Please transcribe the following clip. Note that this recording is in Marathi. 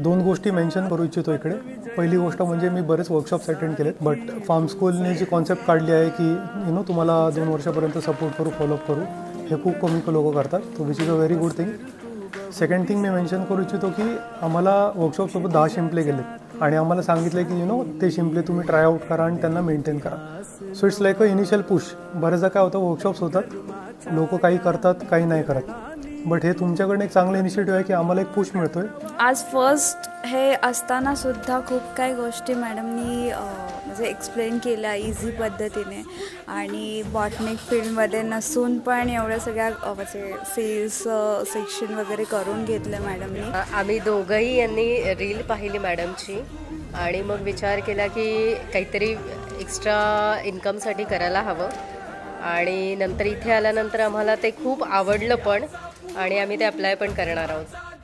दोन गोष्टी मेन्शन करू इच्छितो इकडे. पहिली गोष्ट म्हणजे मी बरेच वर्कशॉप्स अटेंड केलेत, बट फार्म स्कूलने जी कॉन्सेप्ट काढली आहे की तुम्हाला 2 वर्षापर्यंत सपोर्ट करू, फॉलोअप करू, हे खूप कमी लोक करतात. तो which is a very good thing. Second thing me mention करू इच्छितो की आम्हाला वर्कशॉपसोबत 10 शिंपले गेलेत आणि आम्हाला सांगितलं की ते शिंपले तुम्ही ट्राय आउट करा आणि त्यांना मेंटेन करा. So it's like a initial push. बरेचदा काय होतं, वर्कशॉप्स होतात, लोक काही करतात, काही नाही करत, बट हे तुमच्याकडनं एक चांगलं इनिशिएटिव्ह आहे की आम्हाला एक पुश मिळतोय. आज फर्स्ट हे असताना सुद्धा खूप काही गोष्टी मॅडमनी म्हणजे एक्सप्लेन केल्या इझी पद्धतीने आणि बॉटनिक फील्डमध्ये नसून पण एवढ्या सगळ्या म्हणजे सेल्स सेक्शन वगैरे करून घेतलं मॅडमनी. आम्ही दोघंही यांनी रील पाहिली मॅडमची आणि मग विचार केला की काहीतरी एक्स्ट्रा इन्कमसाठी करायला हवं आणि नंतर इथे आल्यानंतर आम्हाला ते खूप आवडलं पण आणि आम्ही ते अप्लाय पण करणार आहोत.